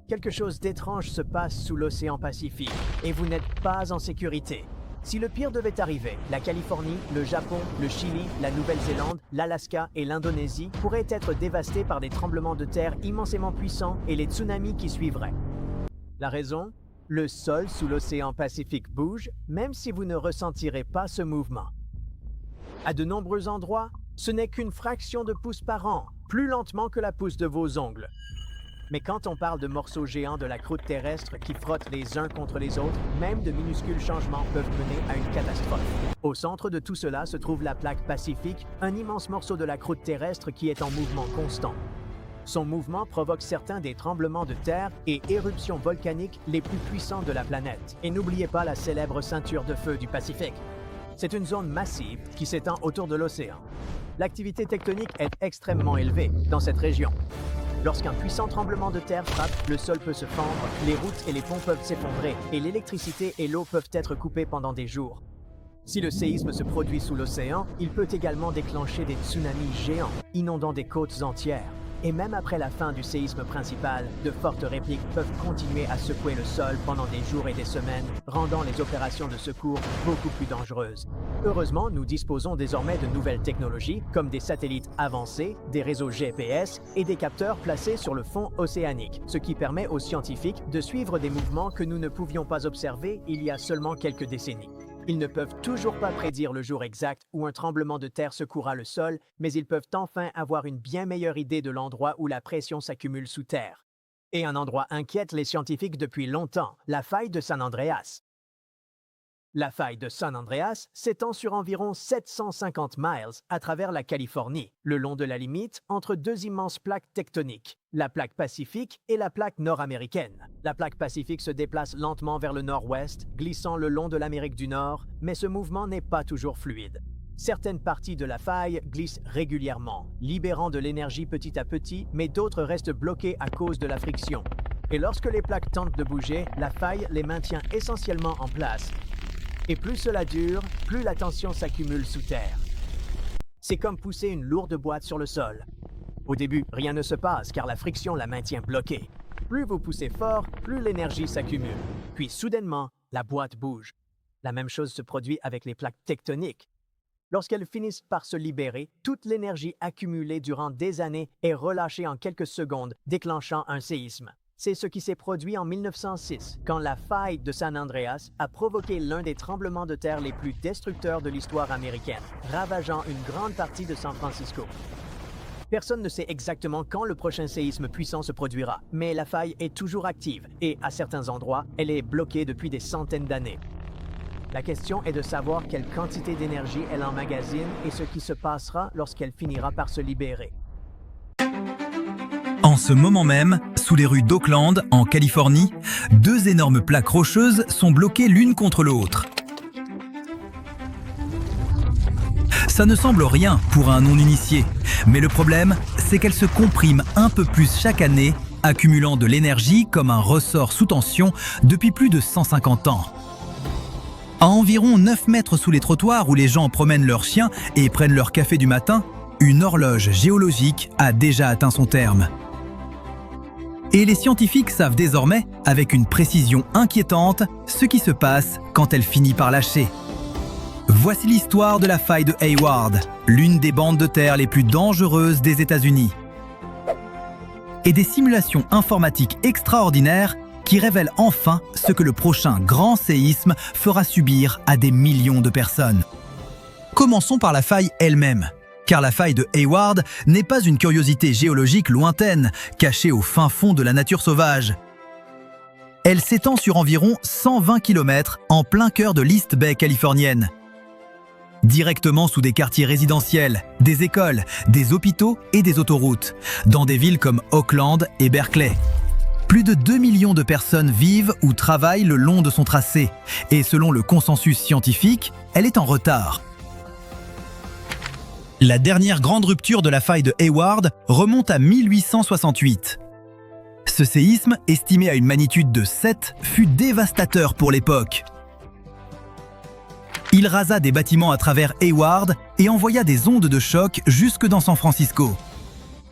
Quelque chose d'étrange se passe sous l'océan Pacifique et vous n'êtes pas en sécurité. Si le pire devait arriver, la Californie, le Japon, le Chili, la Nouvelle-Zélande, l'Alaska et l'Indonésie pourraient être dévastés par des tremblements de terre immensément puissants et les tsunamis qui suivraient. La raison? Le sol sous l'océan Pacifique bouge, même si vous ne ressentirez pas ce mouvement. À de nombreux endroits, ce n'est qu'une fraction de pouce par an, plus lentement que la pousse de vos ongles. Mais quand on parle de morceaux géants de la croûte terrestre qui frottent les uns contre les autres, même de minuscules changements peuvent mener à une catastrophe. Au centre de tout cela se trouve la plaque Pacifique, un immense morceau de la croûte terrestre qui est en mouvement constant. Son mouvement provoque certains des tremblements de terre et éruptions volcaniques les plus puissants de la planète. Et n'oubliez pas la célèbre ceinture de feu du Pacifique. C'est une zone massive qui s'étend autour de l'océan. L'activité tectonique est extrêmement élevée dans cette région. Lorsqu'un puissant tremblement de terre frappe, le sol peut se fendre, les routes et les ponts peuvent s'effondrer, et l'électricité et l'eau peuvent être coupées pendant des jours. Si le séisme se produit sous l'océan, il peut également déclencher des tsunamis géants, inondant des côtes entières. Et même après la fin du séisme principal, de fortes répliques peuvent continuer à secouer le sol pendant des jours et des semaines, rendant les opérations de secours beaucoup plus dangereuses. Heureusement, nous disposons désormais de nouvelles technologies, comme des satellites avancés, des réseaux GPS et des capteurs placés sur le fond océanique, ce qui permet aux scientifiques de suivre des mouvements que nous ne pouvions pas observer il y a seulement quelques décennies. Ils ne peuvent toujours pas prédire le jour exact où un tremblement de terre secouera le sol, mais ils peuvent enfin avoir une bien meilleure idée de l'endroit où la pression s'accumule sous terre. Et un endroit inquiète les scientifiques depuis longtemps, la faille de San Andreas. La faille de San Andreas s'étend sur environ 750 miles à travers la Californie, le long de la limite entre deux immenses plaques tectoniques, la plaque Pacifique et la plaque nord-américaine. La plaque Pacifique se déplace lentement vers le nord-ouest, glissant le long de l'Amérique du Nord, mais ce mouvement n'est pas toujours fluide. Certaines parties de la faille glissent régulièrement, libérant de l'énergie petit à petit, mais d'autres restent bloquées à cause de la friction. Et lorsque les plaques tentent de bouger, la faille les maintient essentiellement en place. Et plus cela dure, plus la tension s'accumule sous terre. C'est comme pousser une lourde boîte sur le sol. Au début, rien ne se passe car la friction la maintient bloquée. Plus vous poussez fort, plus l'énergie s'accumule. Puis soudainement, la boîte bouge. La même chose se produit avec les plaques tectoniques. Lorsqu'elles finissent par se libérer, toute l'énergie accumulée durant des années est relâchée en quelques secondes, déclenchant un séisme. C'est ce qui s'est produit en 1906, quand la faille de San Andreas a provoqué l'un des tremblements de terre les plus destructeurs de l'histoire américaine, ravageant une grande partie de San Francisco. Personne ne sait exactement quand le prochain séisme puissant se produira, mais la faille est toujours active et, à certains endroits, elle est bloquée depuis des centaines d'années. La question est de savoir quelle quantité d'énergie elle emmagasine et ce qui se passera lorsqu'elle finira par se libérer. En ce moment même, sous les rues d'Oakland, en Californie, deux énormes plaques rocheuses sont bloquées l'une contre l'autre. Ça ne semble rien pour un non-initié, mais le problème, c'est qu'elles se compriment un peu plus chaque année, accumulant de l'énergie comme un ressort sous tension depuis plus de 150 ans. À environ 9 mètres sous les trottoirs où les gens promènent leurs chiens et prennent leur café du matin, une horloge géologique a déjà atteint son terme. Et les scientifiques savent désormais, avec une précision inquiétante, ce qui se passe quand elle finit par lâcher. Voici l'histoire de la faille de Hayward, l'une des bandes de terre les plus dangereuses des États-Unis. Et des simulations informatiques extraordinaires qui révèlent enfin ce que le prochain grand séisme fera subir à des millions de personnes. Commençons par la faille elle-même. Car la faille de Hayward n'est pas une curiosité géologique lointaine, cachée au fin fond de la nature sauvage. Elle s'étend sur environ 120 km en plein cœur de l'East Bay californienne. Directement sous des quartiers résidentiels, des écoles, des hôpitaux et des autoroutes, dans des villes comme Oakland et Berkeley. Plus de 2 millions de personnes vivent ou travaillent le long de son tracé, et selon le consensus scientifique, elle est en retard. La dernière grande rupture de la faille de Hayward remonte à 1868. Ce séisme, estimé à une magnitude de 7, fut dévastateur pour l'époque. Il rasa des bâtiments à travers Hayward et envoya des ondes de choc jusque dans San Francisco.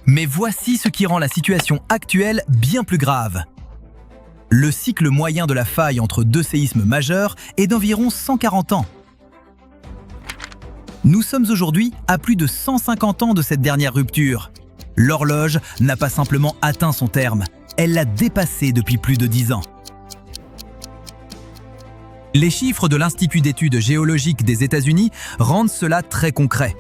Mais voici ce qui rend la situation actuelle bien plus grave. Le cycle moyen de la faille entre deux séismes majeurs est d'environ 140 ans. Nous sommes aujourd'hui à plus de 150 ans de cette dernière rupture. L'horloge n'a pas simplement atteint son terme, elle l'a dépassé depuis plus de 10 ans. Les chiffres de l'Institut d'études géologiques des États-Unis rendent cela très concret.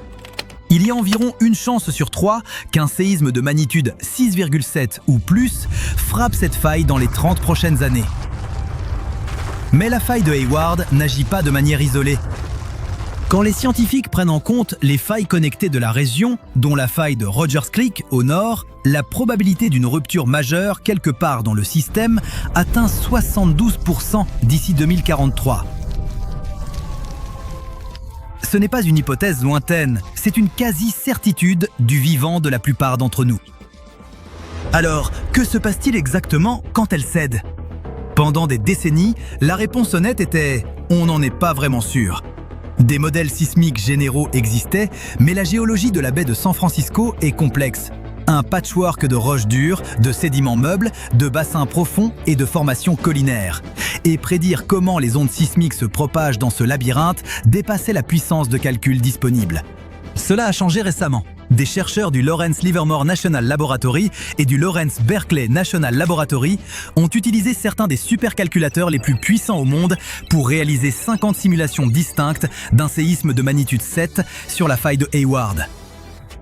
Il y a environ une chance sur 3 qu'un séisme de magnitude 6,7 ou plus frappe cette faille dans les 30 prochaines années. Mais la faille de Hayward n'agit pas de manière isolée. Quand les scientifiques prennent en compte les failles connectées de la région, dont la faille de Rogers Creek au nord, la probabilité d'une rupture majeure quelque part dans le système atteint 72% d'ici 2043. Ce n'est pas une hypothèse lointaine, c'est une quasi-certitude du vivant de la plupart d'entre nous. Alors, que se passe-t-il exactement quand elle cède? Pendant des décennies, la réponse honnête était « on n'en est pas vraiment sûr ». Des modèles sismiques généraux existaient, mais la géologie de la baie de San Francisco est complexe. Un patchwork de roches dures, de sédiments meubles, de bassins profonds et de formations collinaires. Et prédire comment les ondes sismiques se propagent dans ce labyrinthe dépassait la puissance de calcul disponible. Cela a changé récemment. Des chercheurs du Lawrence Livermore National Laboratory et du Lawrence Berkeley National Laboratory ont utilisé certains des supercalculateurs les plus puissants au monde pour réaliser 50 simulations distinctes d'un séisme de magnitude 7 sur la faille de Hayward.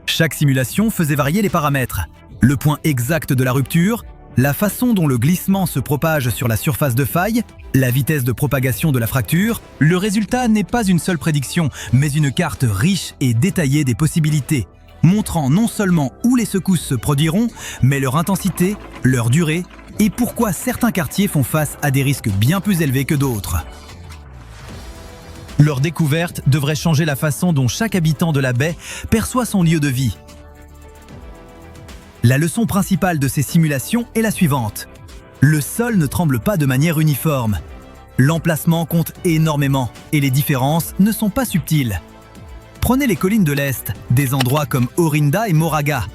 Chaque simulation faisait varier les paramètres. Le point exact de la rupture, la façon dont le glissement se propage sur la surface de faille, la vitesse de propagation de la fracture. Le résultat n'est pas une seule prédiction, mais une carte riche et détaillée des possibilités, montrant non seulement où les secousses se produiront, mais leur intensité, leur durée et pourquoi certains quartiers font face à des risques bien plus élevés que d'autres. Leur découverte devrait changer la façon dont chaque habitant de la baie perçoit son lieu de vie. La leçon principale de ces simulations est la suivante. Le sol ne tremble pas de manière uniforme. L'emplacement compte énormément et les différences ne sont pas subtiles. Prenez les collines de l'Est, des endroits comme Orinda et Moraga.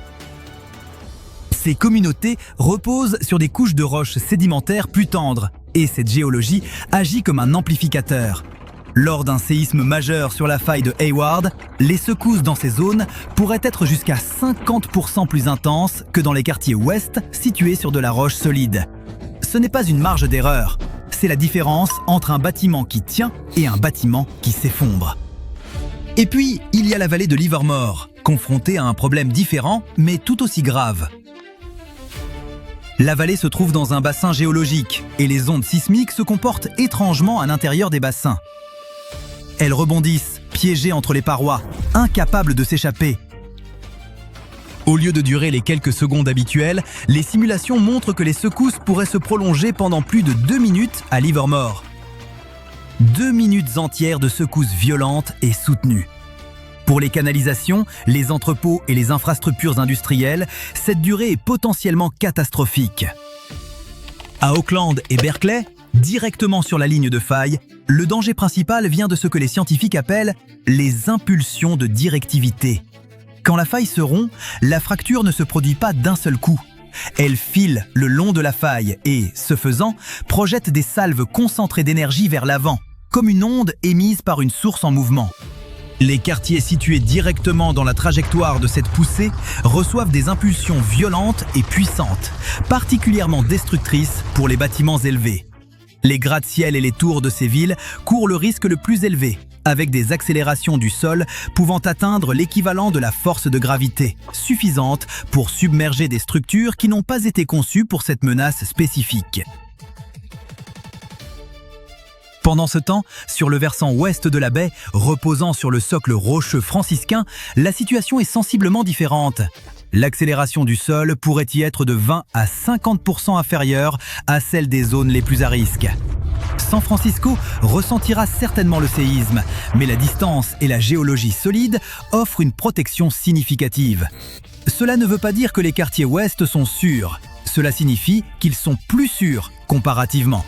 Ces communautés reposent sur des couches de roches sédimentaires plus tendres et cette géologie agit comme un amplificateur. Lors d'un séisme majeur sur la faille de Hayward, les secousses dans ces zones pourraient être jusqu'à 50% plus intenses que dans les quartiers ouest situés sur de la roche solide. Ce n'est pas une marge d'erreur, c'est la différence entre un bâtiment qui tient et un bâtiment qui s'effondre. Et puis, il y a la vallée de Livermore, confrontée à un problème différent mais tout aussi grave. La vallée se trouve dans un bassin géologique et les ondes sismiques se comportent étrangement à l'intérieur des bassins. Elles rebondissent, piégées entre les parois, incapables de s'échapper. Au lieu de durer les quelques secondes habituelles, les simulations montrent que les secousses pourraient se prolonger pendant plus de 2 minutes à Livermore. 2 minutes entières de secousses violentes et soutenues. Pour les canalisations, les entrepôts et les infrastructures industrielles, cette durée est potentiellement catastrophique. À Oakland et Berkeley, directement sur la ligne de faille, le danger principal vient de ce que les scientifiques appellent les impulsions de directivité. Quand la faille se rompt, la fracture ne se produit pas d'un seul coup. Elle file le long de la faille et, ce faisant, projette des salves concentrées d'énergie vers l'avant, comme une onde émise par une source en mouvement. Les quartiers situés directement dans la trajectoire de cette poussée reçoivent des impulsions violentes et puissantes, particulièrement destructrices pour les bâtiments élevés. Les gratte-ciel et les tours de ces villes courent le risque le plus élevé, avec des accélérations du sol pouvant atteindre l'équivalent de la force de gravité, suffisante pour submerger des structures qui n'ont pas été conçues pour cette menace spécifique. Pendant ce temps, sur le versant ouest de la baie, reposant sur le socle rocheux franciscain, la situation est sensiblement différente. L'accélération du sol pourrait y être de 20 à 50% inférieure à celle des zones les plus à risque. San Francisco ressentira certainement le séisme, mais la distance et la géologie solide offrent une protection significative. Cela ne veut pas dire que les quartiers ouest sont sûrs. Cela signifie qu'ils sont plus sûrs comparativement.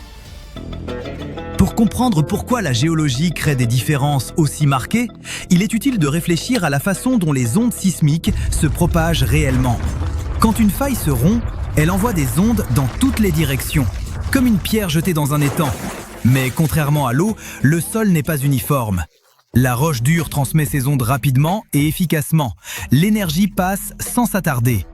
Pour comprendre pourquoi la géologie crée des différences aussi marquées, il est utile de réfléchir à la façon dont les ondes sismiques se propagent réellement. Quand une faille se rompt, Elle envoie des ondes dans toutes les directions, comme une pierre jetée dans un étang. Mais contrairement à l'eau, le sol n'est pas uniforme. La roche dure transmet ses ondes rapidement et efficacement. L'énergie passe sans s'attarder.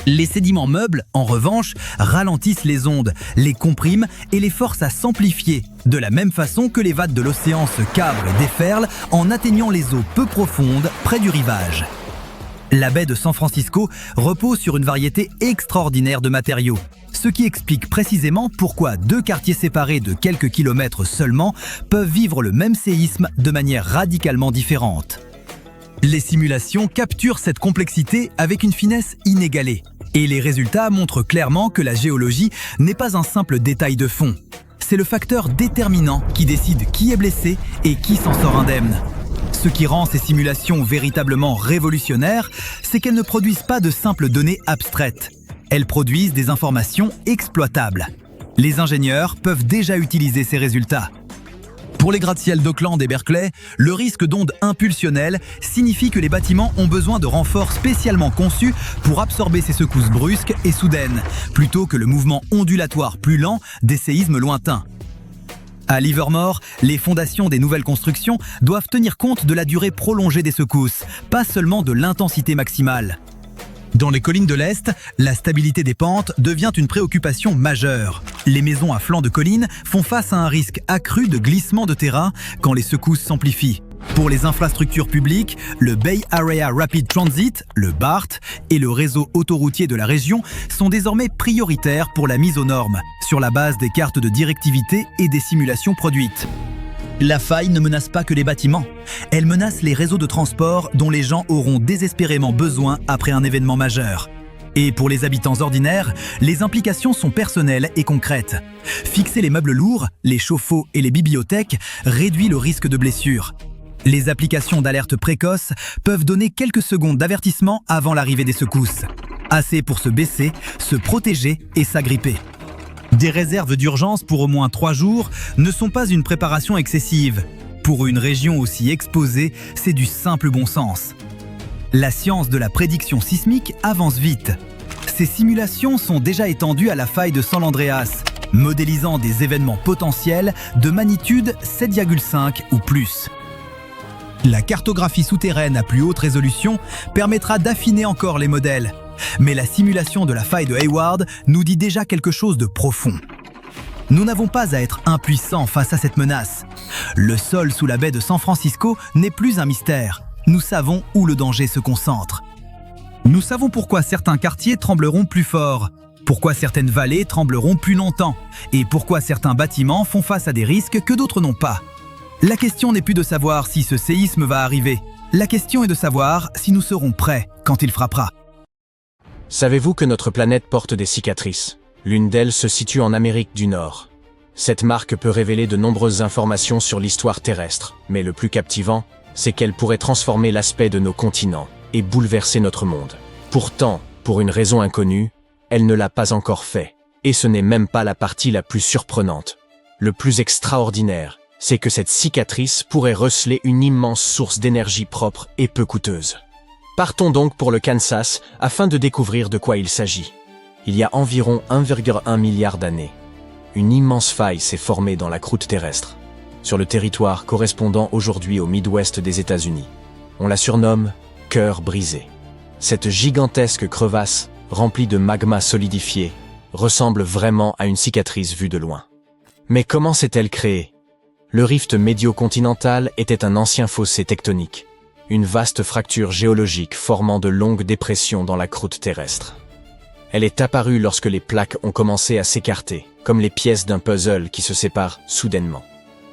Les sédiments meubles, en revanche, ralentissent les ondes, les compriment et les forcent à s'amplifier, de la même façon que les vagues de l'océan se cabrent et déferlent en atteignant les eaux peu profondes près du rivage. La baie de San Francisco repose sur une variété extraordinaire de matériaux, ce qui explique précisément pourquoi deux quartiers séparés de quelques kilomètres seulement peuvent vivre le même séisme de manière radicalement différente. Les simulations capturent cette complexité avec une finesse inégalée. Et les résultats montrent clairement que la géologie n'est pas un simple détail de fond. C'est le facteur déterminant qui décide qui est blessé et qui s'en sort indemne. Ce qui rend ces simulations véritablement révolutionnaires, c'est qu'elles ne produisent pas de simples données abstraites. Elles produisent des informations exploitables. Les ingénieurs peuvent déjà utiliser ces résultats. Pour les gratte-ciel d'Oakland et Berkeley, le risque d'ondes impulsionnelles signifie que les bâtiments ont besoin de renforts spécialement conçus pour absorber ces secousses brusques et soudaines, plutôt que le mouvement ondulatoire plus lent des séismes lointains. À Livermore, les fondations des nouvelles constructions doivent tenir compte de la durée prolongée des secousses, pas seulement de l'intensité maximale. Dans les collines de l'Est, la stabilité des pentes devient une préoccupation majeure. Les maisons à flanc de colline font face à un risque accru de glissement de terrain quand les secousses s'amplifient. Pour les infrastructures publiques, le Bay Area Rapid Transit, le BART, et le réseau autoroutier de la région sont désormais prioritaires pour la mise aux normes, sur la base des cartes de directivité et des simulations produites. La faille ne menace pas que les bâtiments, elle menace les réseaux de transport dont les gens auront désespérément besoin après un événement majeur. Et pour les habitants ordinaires, les implications sont personnelles et concrètes. Fixer les meubles lourds, les chauffe-eau et les bibliothèques réduit le risque de blessure. Les applications d'alerte précoce peuvent donner quelques secondes d'avertissement avant l'arrivée des secousses. Assez pour se baisser, se protéger et s'agripper. Des réserves d'urgence pour au moins 3 jours ne sont pas une préparation excessive. Pour une région aussi exposée, c'est du simple bon sens. La science de la prédiction sismique avance vite. Ces simulations sont déjà étendues à la faille de San Andreas, modélisant des événements potentiels de magnitude 7,5 ou plus. La cartographie souterraine à plus haute résolution permettra d'affiner encore les modèles. Mais la simulation de la faille de Hayward nous dit déjà quelque chose de profond. Nous n'avons pas à être impuissants face à cette menace. Le sol sous la baie de San Francisco n'est plus un mystère. Nous savons où le danger se concentre. Nous savons pourquoi certains quartiers trembleront plus fort, pourquoi certaines vallées trembleront plus longtemps, et pourquoi certains bâtiments font face à des risques que d'autres n'ont pas. La question n'est plus de savoir si ce séisme va arriver. La question est de savoir si nous serons prêts quand il frappera. Savez-vous que notre planète porte des cicatrices? L'une d'elles se situe en Amérique du Nord. Cette marque peut révéler de nombreuses informations sur l'histoire terrestre, mais le plus captivant, c'est qu'elle pourrait transformer l'aspect de nos continents et bouleverser notre monde. Pourtant, pour une raison inconnue, elle ne l'a pas encore fait. Et ce n'est même pas la partie la plus surprenante. Le plus extraordinaire, c'est que cette cicatrice pourrait receler une immense source d'énergie propre et peu coûteuse. Partons donc pour le Kansas afin de découvrir de quoi il s'agit. Il y a environ 1,1 milliard d'années, une immense faille s'est formée dans la croûte terrestre, sur le territoire correspondant aujourd'hui au Midwest des États-Unis. On la surnomme « cœur brisé ». Cette gigantesque crevasse, remplie de magma solidifié, ressemble vraiment à une cicatrice vue de loin. Mais comment s'est-elle créée? Le rift médio-continental était un ancien fossé tectonique, une vaste fracture géologique formant de longues dépressions dans la croûte terrestre. Elle est apparue lorsque les plaques ont commencé à s'écarter, comme les pièces d'un puzzle qui se séparent soudainement.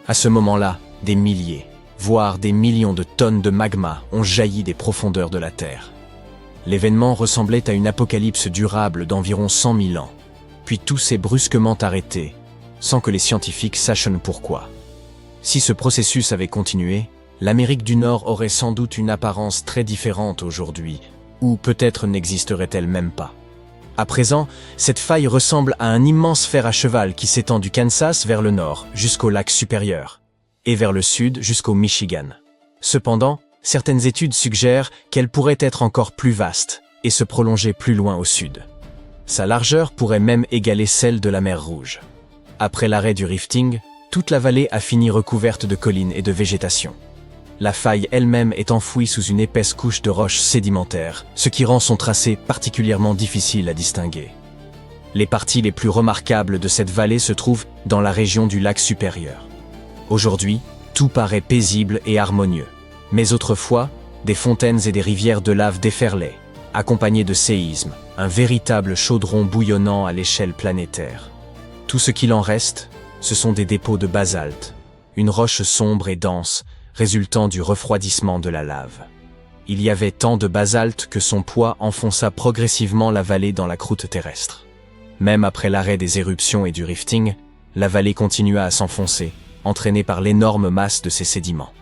À ce moment-là, des milliers, voire des millions de tonnes de magma ont jailli des profondeurs de la Terre. L'événement ressemblait à une apocalypse durable d'environ 100 000 ans, puis tout s'est brusquement arrêté, sans que les scientifiques sachent pourquoi. Si ce processus avait continué, l'Amérique du Nord aurait sans doute une apparence très différente aujourd'hui, ou peut-être n'existerait-elle même pas. À présent, cette faille ressemble à un immense fer à cheval qui s'étend du Kansas vers le nord, jusqu'au lac supérieur, et vers le sud jusqu'au Michigan. Cependant, certaines études suggèrent qu'elle pourrait être encore plus vaste, et se prolonger plus loin au sud. Sa largeur pourrait même égaler celle de la mer Rouge. Après l'arrêt du rifting, toute la vallée a fini recouverte de collines et de végétation. La faille elle-même est enfouie sous une épaisse couche de roches sédimentaires, ce qui rend son tracé particulièrement difficile à distinguer. Les parties les plus remarquables de cette vallée se trouvent dans la région du lac supérieur. Aujourd'hui, tout paraît paisible et harmonieux. Mais autrefois, des fontaines et des rivières de lave déferlaient, accompagnées de séismes, un véritable chaudron bouillonnant à l'échelle planétaire. Tout ce qu'il en reste, ce sont des dépôts de basalte, une roche sombre et dense, résultant du refroidissement de la lave. Il y avait tant de basalte que son poids enfonça progressivement la vallée dans la croûte terrestre. Même après l'arrêt des éruptions et du rifting, la vallée continua à s'enfoncer, entraînée par l'énorme masse de ces sédiments.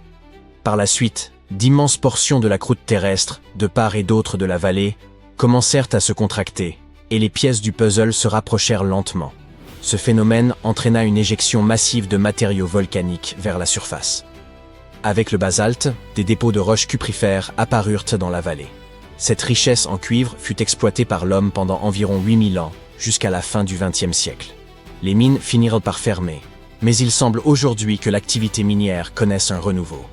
Par la suite, d'immenses portions de la croûte terrestre, de part et d'autre de la vallée, commencèrent à se contracter, et les pièces du puzzle se rapprochèrent lentement. Ce phénomène entraîna une éjection massive de matériaux volcaniques vers la surface. Avec le basalte, des dépôts de roches cuprifères apparurent dans la vallée. Cette richesse en cuivre fut exploitée par l'homme pendant environ 8000 ans, jusqu'à la fin du XXe siècle. Les mines finirent par fermer, mais il semble aujourd'hui que l'activité minière connaisse un renouveau.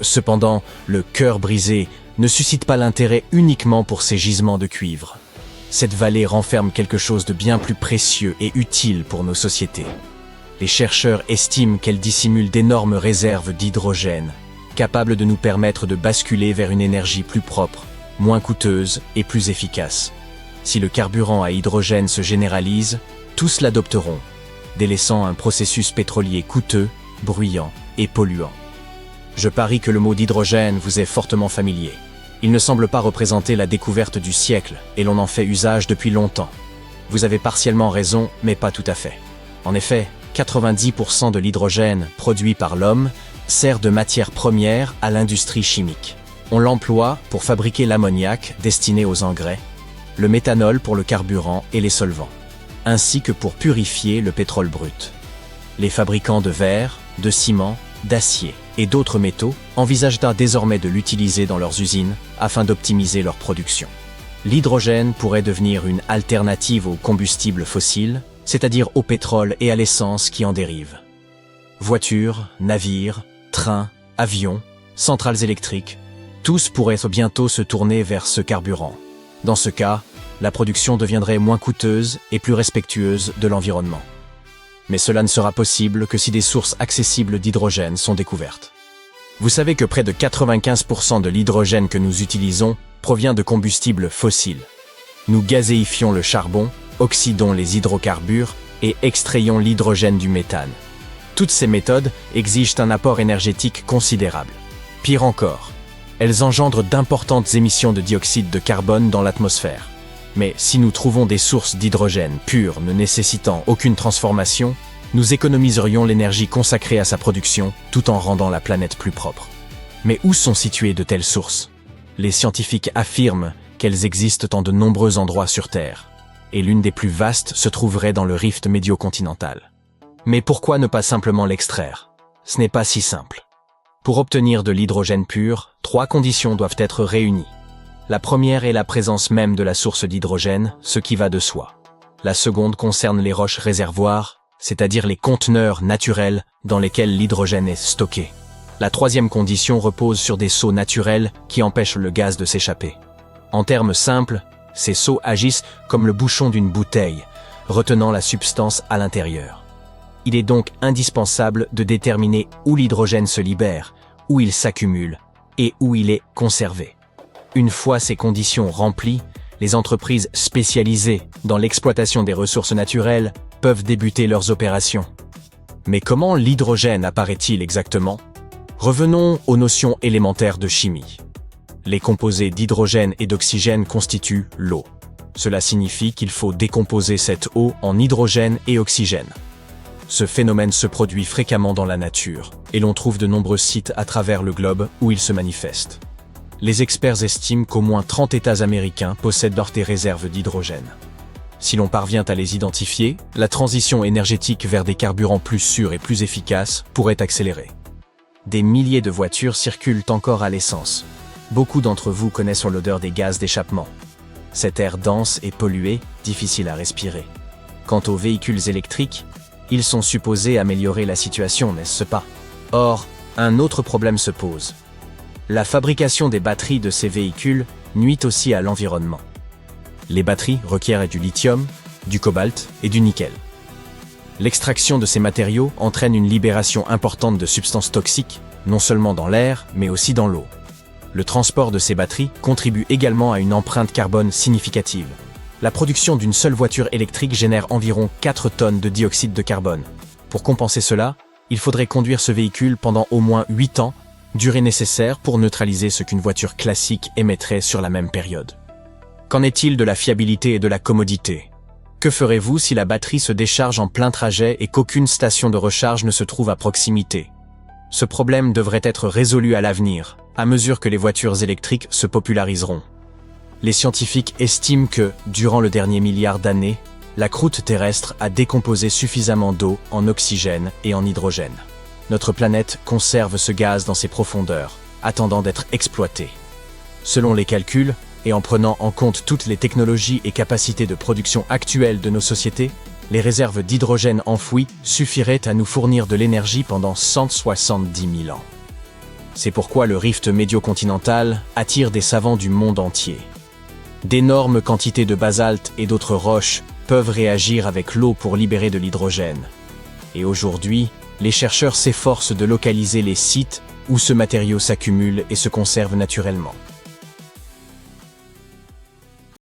Cependant, le cœur brisé ne suscite pas l'intérêt uniquement pour ces gisements de cuivre. Cette vallée renferme quelque chose de bien plus précieux et utile pour nos sociétés. Les chercheurs estiment qu'elle dissimule d'énormes réserves d'hydrogène, capables de nous permettre de basculer vers une énergie plus propre, moins coûteuse et plus efficace. Si le carburant à hydrogène se généralise, tous l'adopteront, délaissant un processus pétrolier coûteux, bruyant et polluant. Je parie que le mot d'hydrogène vous est fortement familier. Il ne semble pas représenter la découverte du siècle, et l'on en fait usage depuis longtemps. Vous avez partiellement raison, mais pas tout à fait. En effet, 90% de l'hydrogène produit par l'homme sert de matière première à l'industrie chimique. On l'emploie pour fabriquer l'ammoniac destiné aux engrais, le méthanol pour le carburant et les solvants, ainsi que pour purifier le pétrole brut. Les fabricants de verre, de ciment, d'acier et d'autres métaux envisagent désormais de l'utiliser dans leurs usines afin d'optimiser leur production. L'hydrogène pourrait devenir une alternative aux combustibles fossiles, c'est-à-dire au pétrole et à l'essence qui en dérivent. Voitures, navires, trains, avions, centrales électriques, tous pourraient bientôt se tourner vers ce carburant. Dans ce cas, la production deviendrait moins coûteuse et plus respectueuse de l'environnement. Mais cela ne sera possible que si des sources accessibles d'hydrogène sont découvertes. Vous savez que près de 95% de l'hydrogène que nous utilisons provient de combustibles fossiles. Nous gazéifions le charbon, oxydons les hydrocarbures et extrayons l'hydrogène du méthane. Toutes ces méthodes exigent un apport énergétique considérable. Pire encore, elles engendrent d'importantes émissions de dioxyde de carbone dans l'atmosphère. Mais si nous trouvons des sources d'hydrogène pures ne nécessitant aucune transformation, nous économiserions l'énergie consacrée à sa production tout en rendant la planète plus propre. Mais où sont situées de telles sources? Les scientifiques affirment qu'elles existent en de nombreux endroits sur Terre, et l'une des plus vastes se trouverait dans le rift médio-continental. Mais pourquoi ne pas simplement l'extraire? Ce n'est pas si simple. Pour obtenir de l'hydrogène pur, 3 conditions doivent être réunies. La première est la présence même de la source d'hydrogène, ce qui va de soi. La seconde concerne les roches réservoirs, c'est-à-dire les conteneurs naturels dans lesquels l'hydrogène est stocké. La troisième condition repose sur des seaux naturels qui empêchent le gaz de s'échapper. En termes simples, ces seaux agissent comme le bouchon d'une bouteille, retenant la substance à l'intérieur. Il est donc indispensable de déterminer où l'hydrogène se libère, où il s'accumule et où il est conservé. Une fois ces conditions remplies, les entreprises spécialisées dans l'exploitation des ressources naturelles peuvent débuter leurs opérations. Mais comment l'hydrogène apparaît-il exactement? Revenons aux notions élémentaires de chimie. Les composés d'hydrogène et d'oxygène constituent l'eau. Cela signifie qu'il faut décomposer cette eau en hydrogène et oxygène. Ce phénomène se produit fréquemment dans la nature, et l'on trouve de nombreux sites à travers le globe où il se manifeste. Les experts estiment qu'au moins 30 États américains possèdent des réserves d'hydrogène. Si l'on parvient à les identifier, la transition énergétique vers des carburants plus sûrs et plus efficaces pourrait accélérer. Des milliers de voitures circulent encore à l'essence. Beaucoup d'entre vous connaissent l'odeur des gaz d'échappement. cet air dense et pollué, difficile à respirer. Quant aux véhicules électriques, ils sont supposés améliorer la situation, n'est-ce pas? Or, un autre problème se pose. La fabrication des batteries de ces véhicules nuit aussi à l'environnement. Les batteries requièrent du lithium, du cobalt et du nickel. L'extraction de ces matériaux entraîne une libération importante de substances toxiques, non seulement dans l'air, mais aussi dans l'eau. Le transport de ces batteries contribue également à une empreinte carbone significative. La production d'une seule voiture électrique génère environ 4 tonnes de dioxyde de carbone. Pour compenser cela, il faudrait conduire ce véhicule pendant au moins 8 ans, durée nécessaire pour neutraliser ce qu'une voiture classique émettrait sur la même période. Qu'en est-il de la fiabilité et de la commodité? Que ferez-vous si la batterie se décharge en plein trajet et qu'aucune station de recharge ne se trouve à proximité? Ce problème devrait être résolu à l'avenir, à mesure que les voitures électriques se populariseront. Les scientifiques estiment que, durant le dernier milliard d'années, la croûte terrestre a décomposé suffisamment d'eau en oxygène et en hydrogène. Notre planète conserve ce gaz dans ses profondeurs, attendant d'être exploité. Selon les calculs, et en prenant en compte toutes les technologies et capacités de production actuelles de nos sociétés, les réserves d'hydrogène enfouies suffiraient à nous fournir de l'énergie pendant 170 000 ans. C'est pourquoi le rift médio-continental attire des savants du monde entier. D'énormes quantités de basalte et d'autres roches peuvent réagir avec l'eau pour libérer de l'hydrogène. Et aujourd'hui, les chercheurs s'efforcent de localiser les sites où ce matériau s'accumule et se conserve naturellement.